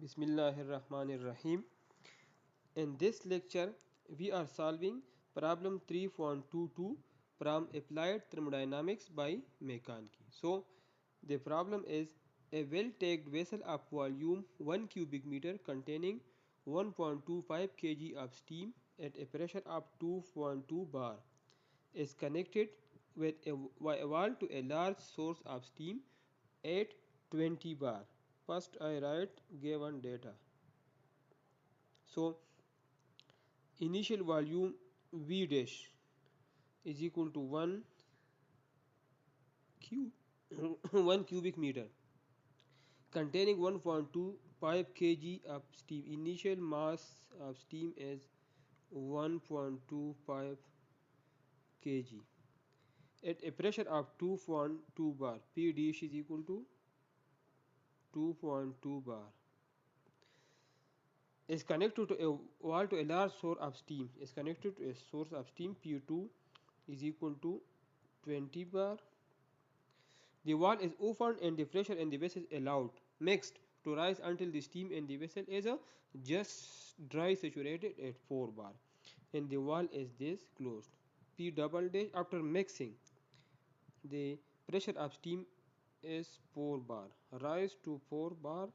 Bismillahirrahmanirrahim. In this lecture, we are solving problem 3.22 from Applied Thermodynamics by Mekanki. So, the problem is a well-tagged vessel of volume 1 cubic meter containing 1.25 kg of steam at a pressure of 2.2 bar is connected with a valve to a large source of steam at 20 bar. First, I write given data. So initial volume V dash is equal to 1 1 cubic meter containing 1.25 kg of steam. Initial mass of steam is 1.25 kg at a pressure of 2.2 bar. P dash is equal to 2.2 bar is connected to a wall to a large source of steam. Is connected to a source of steam. P2 is equal to 20 bar. The wall is opened and the pressure in the vessel is allowed mixed to rise until the steam in the vessel is just dry saturated at 4 bar and the wall is this closed. P double dash after mixing the pressure of steam is 4 bar rise to 4 bar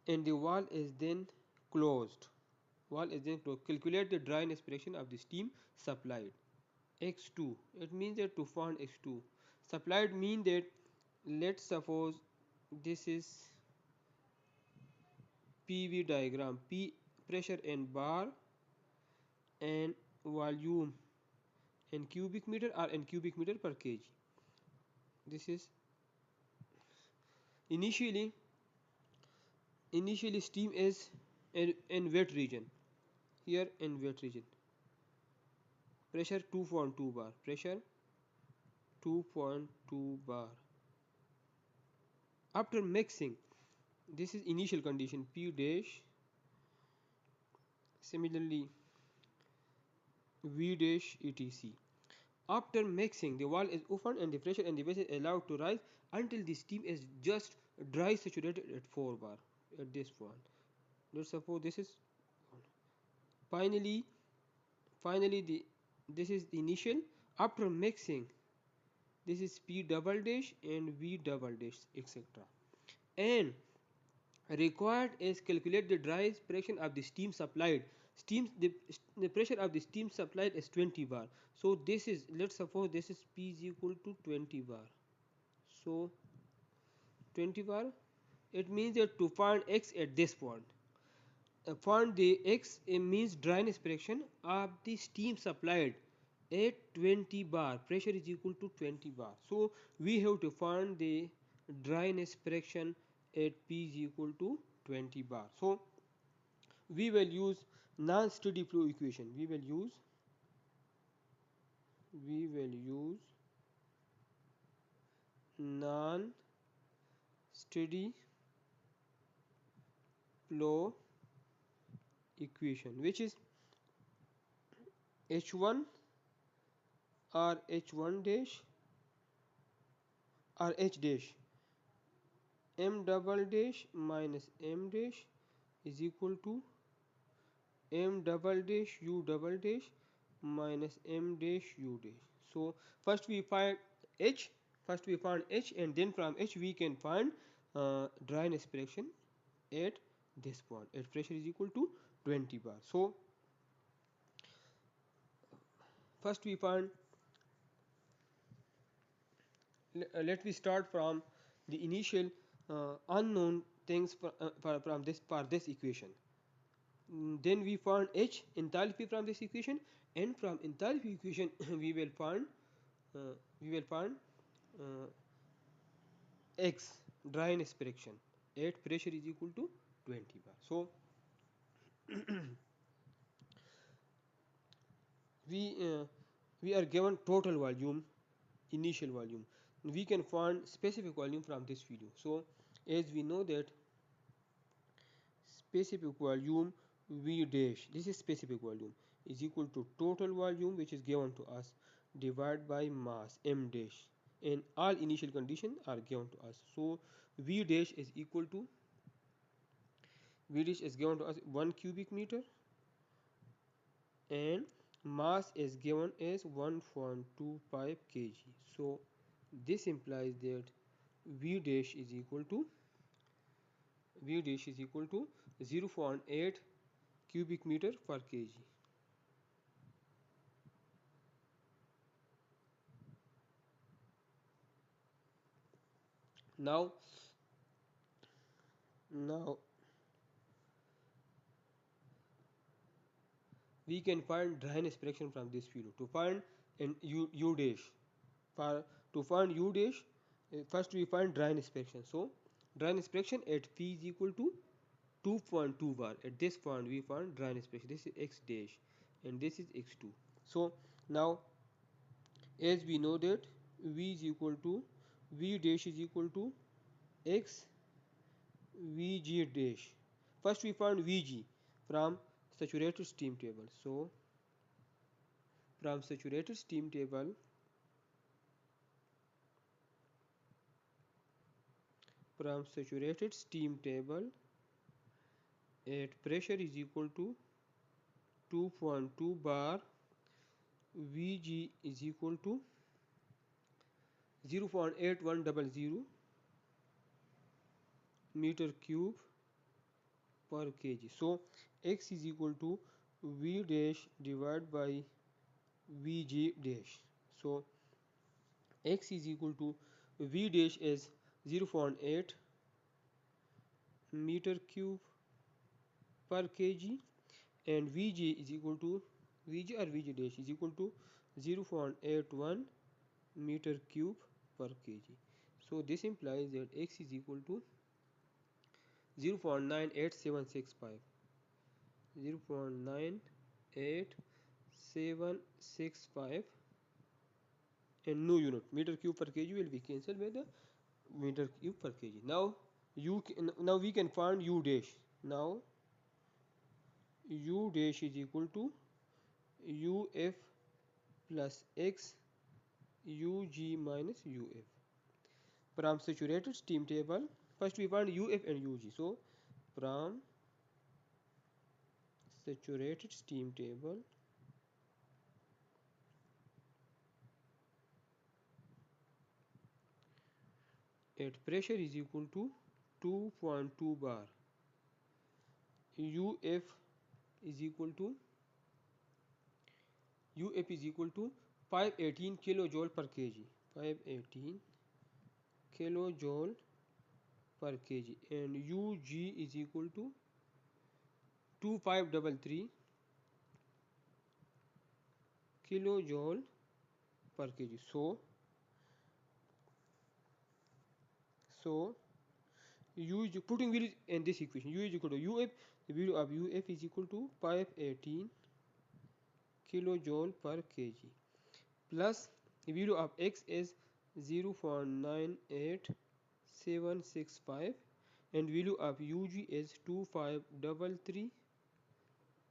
and the wall is then closed. Wall is then closed. Calculate the dryness fraction of the steam supplied. X2, it means that to find X2 supplied mean that let's suppose this is PV diagram. P pressure in bar and volume in cubic meter or in cubic meter per kg. This is initially steam is in wet region. Here in wet region pressure 2.2 bar, pressure 2.2 bar. After mixing, this is initial condition P dash. Similarly V dash etc. After mixing, the wall is opened and the pressure in the vessel is allowed to rise until the steam is just dry saturated at 4 bar at this point. Let's suppose this is finally this is the initial. After mixing, this is P double dash and V double dash etc. And required is calculate the dry fraction of the steam supplied. The pressure of the steam supplied is 20 bar. So this is, let's suppose this is P is equal to 20 bar. So 20 bar, it means that to find X at this point, find the X, it means dryness fraction of the steam supplied at 20 bar. Pressure is equal to 20 bar. So we have to find the dryness fraction at P is equal to 20 bar. So we will use non-steady flow equation. We will use non-steady flow equation, which is H1 or H1 dash or H dash M double dash minus M dash is equal to M double dash U double dash minus M dash U dash. So first we find H, and then from H we can find dryness fraction at this point at pressure is equal to 20 bar. So first we find, let me start from the initial unknown things for this equation. Then we found H enthalpy from this equation, and from enthalpy equation we will find uh, X dryness fraction at pressure is equal to 20 bar. So we uh, we are given total volume, initial volume. We can find specific volume from this video. So as we know that specific volume V dash, this is specific volume, is equal to total volume which is given to us divided by mass M dash, and all initial conditions are given to us. So V dash is equal to, V dash is given to us 1 cubic meter, and mass is given as 1.25 kg. So this implies that V dash is equal to, V dash is equal to 0.8 cubic meter per kg. Now, now we can find dryness fraction from this value. To find an u dash, for to find u dash, first we find dryness fraction. So dryness fraction at phi is equal to 2.2 bar. At this point we find dryness fraction. This is x dash and this is x2. So now, as we know that v is equal to, v dash is equal to x vg dash. First we find vg from saturated steam table. So from saturated steam table, from saturated steam table at pressure is equal to 2.2 bar, Vg is equal to 0.8100 meter cube per kg. So x is equal to V dash divided by Vg dash. So x is equal to, V dash is 0.8 meter cube per kg, and Vg is equal to, Vg or Vg dash is equal to 0.81 meter cube per kg. So this implies that x is equal to 0.98765, 0.98765, and no unit, meter cube per kg will be cancelled by the meter cube per kg. Now now we can find u dash. Now u dash is equal to uf plus x ug minus uf. From saturated steam table, first we find uf and ug. So from saturated steam table, at pressure is equal to 2.2 bar, uf is equal to, uf is equal to 518 kilojoule per kg, 518 kilojoule per kg, and ug is equal to 2533 kilojoule per kg. So u is, putting value in this equation, u is equal to uf, the value of uf is equal to 518 kilojoule per kg, plus the value of x is 0.98765, and value of ug is 2533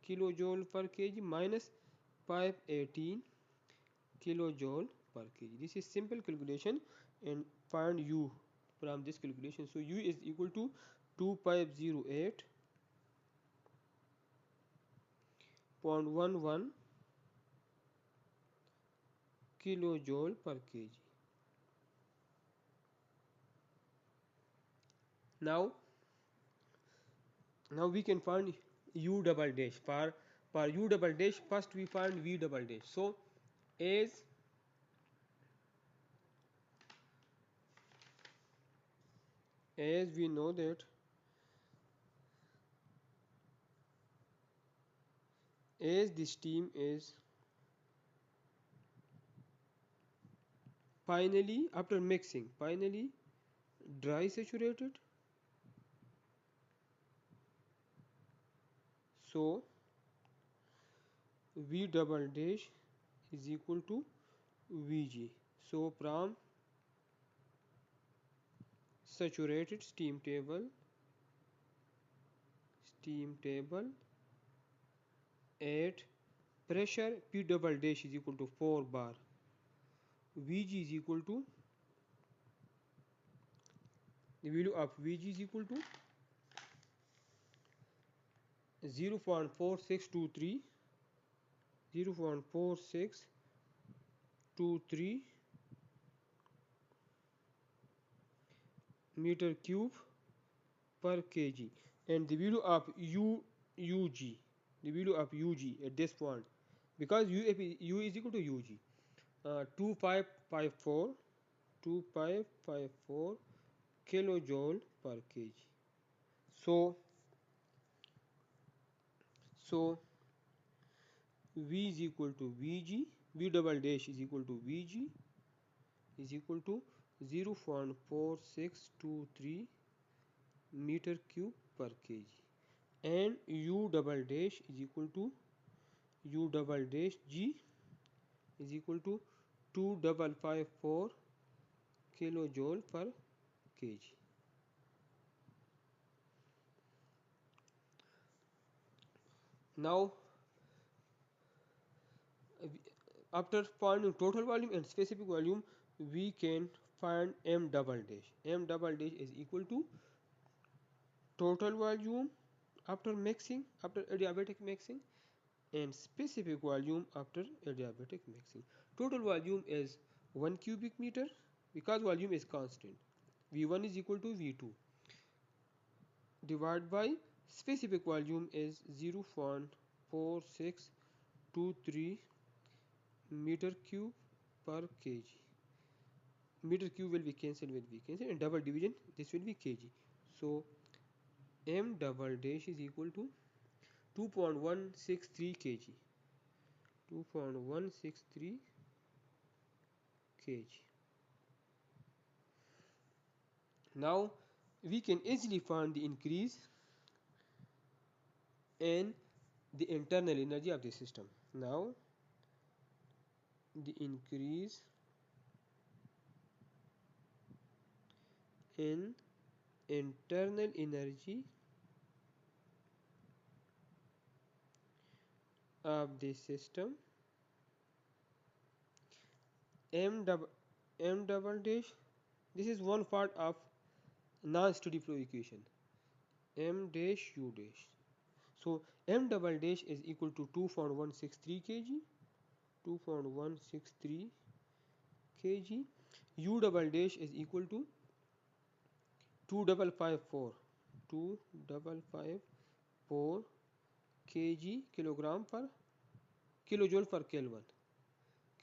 kilojoule per kg minus 518 kilojoule per kg. This is simple calculation, and find u from this calculation. So u is equal to 2508.11 kilojoule per kg. Now we can find u double dash. For u double dash, first we find v double dash. So as we know that, as the steam is finally, after mixing, finally dry saturated, so v double dash is equal to vg. So from saturated steam table at pressure, p double dash is equal to 4 bar, vg is equal to the value of Vg is equal to 0.4623 meter cube per kg, and the value of Ug, the value of Ug at this point, because U is equal to Ug, 2554 kilojoule per kg. So V is equal to Vg, V double dash is equal to Vg is equal to 0.4623 meter cube per kg, and U double dash is equal to U double dash G is equal to 2554 kilojoule per kg. Now, after finding total volume and specific volume, we can find M double dash. M double dash is equal to total volume after mixing, after adiabatic mixing, and specific volume after adiabatic mixing. Total volume is 1 cubic meter because volume is constant. V1 is equal to V2 divided by specific volume is 0.4623 meter cube per kg. Meter cube will be cancelled with V cancelled, and double division this will be kg. So M double dash is equal to 2.163 kg. 2.163 kg. Now we can easily find the increase in the internal energy of the system. Now the increase in internal energy of the system, M double dash, this is one part of non-steady flow equation, M dash U dash. So M double dash is equal to 2.163 kg, 2.163 kg. U double dash is equal to 2554 kg, kilogram per kilojoule per Kelvin,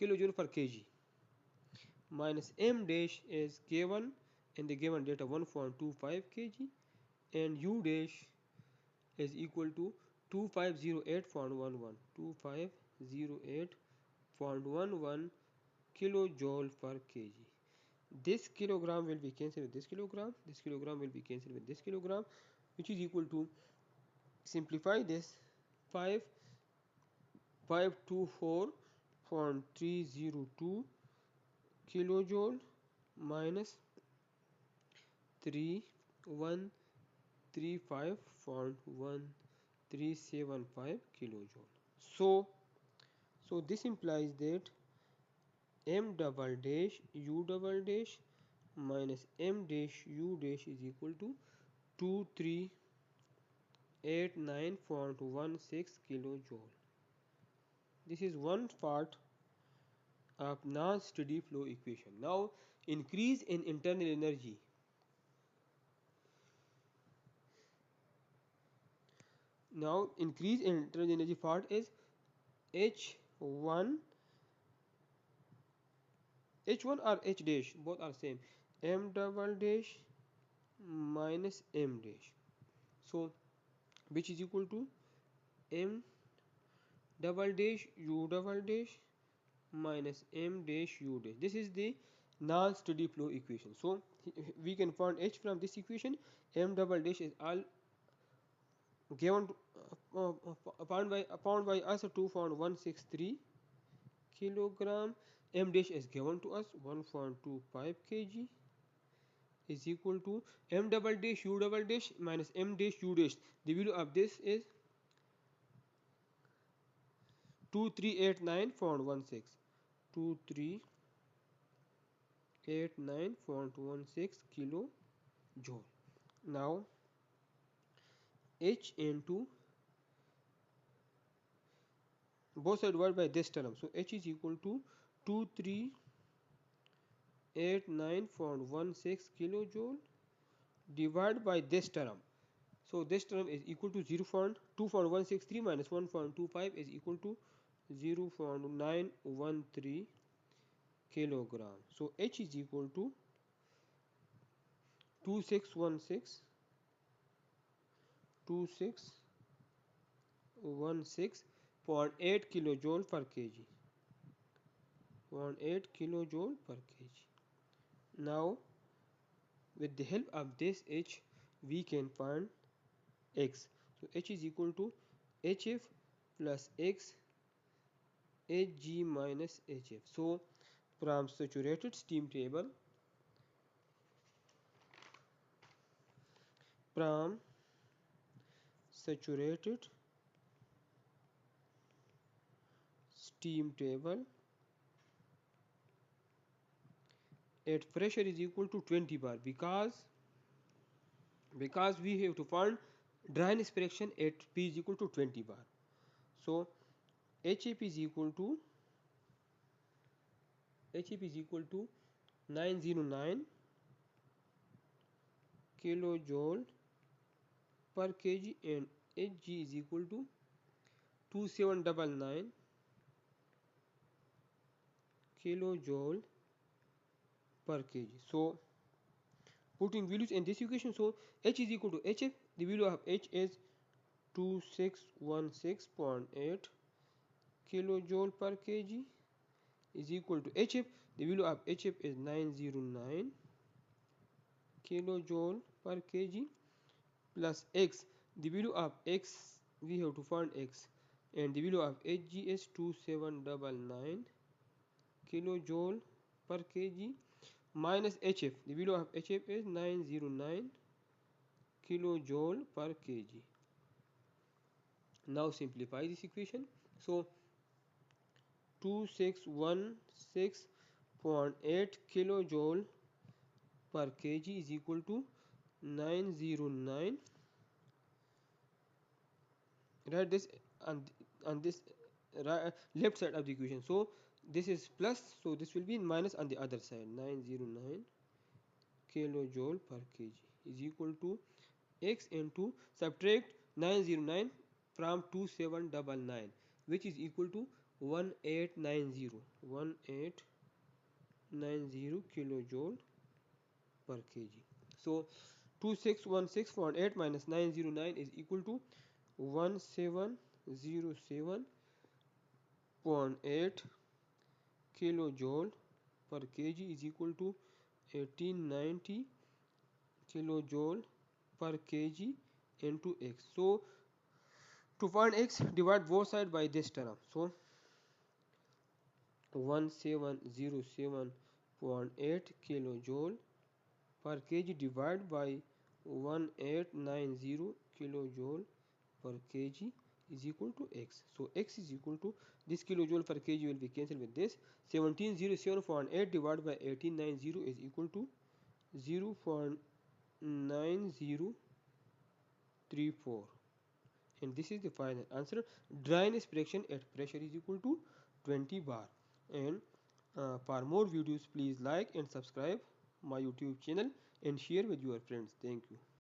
kilojoule per kg, minus M dash is given in the given data 1.25 kg, and U dash is equal to 2508.11 2508.11 kilojoule per kg. This kilogram will be cancelled with this kilogram will be cancelled with this kilogram, which is equal to, simplify this, 5524.302 kilojoule minus 3135.1375 kilojoule. So this implies that M double dash U double dash minus M dash U dash is equal to 2389.16 kilojoule. This is one part of non-steady flow equation. Now increase in internal energy. Now increase in internal energy part is H1 or H dash, both are same, M double dash minus M dash. So which is equal to M double dash U double dash minus M dash U dash. This is the non-steady flow equation. So we can find H from this equation. M double dash is all given found by us 2.163 kilogram. M dash is given to us 1.25 kg is equal to M double dash U double dash minus M dash U dash. The value of this is 2389.16 2389.16 kilojoule. joule. Now H into both are divided by this term. So H is equal to 2389.16 kilojoule divided by this term. So this term is equal to 0.2163 minus 1.25 is equal to 0.913 kilogram. So H is equal to 2616.8 kilojoule per kg. 0.8 kilojoule per kg. Now with the help of this H we can find X. So H is equal to HF plus X Hg minus Hf. So from saturated steam table, from saturated steam table, at pressure is equal to 20 bar because we have to find dryness fraction at P is equal to 20 bar. So HF is equal to 909 kilojoule per kg and Hg is equal to 2799 kilojoule per kg. So putting values in this equation, so H is equal to Hf, the value of H is 2616.8 kilojoule per kg is equal to Hf, the value of Hf is 909 kilojoule per kg plus X, the value of X we have to find X, and the value of Hg is 2799 kilojoule per kg minus Hf, the value of Hf is 909 kilojoule per kg. Now simplify this equation. So 2616.8 kilojoule per kg is equal to 909. Write this on this left side of the equation. So this is plus, so this will be minus on the other side. 909 kilojoule per kg is equal to X into subtract 909 from 2799, which is equal to 1890 kilojoule per kg. So 2616.8 minus 909 is equal to 1707.8 kilojoule per kg is equal to 1890 kilojoule per kg into X. So to find X, divide both sides by this term. So 1707.8 kilojoule per kg divided by 1890 kilojoule per kg is equal to X. So X is equal to, this kilojoule per kg will be cancelled with this. 1707.8 divided by 1890 is equal to 0.9034, and this is the final answer. Dryness fraction at pressure is equal to 20 bar. And for more videos, please like and subscribe my YouTube channel and share with your friends. Thank you.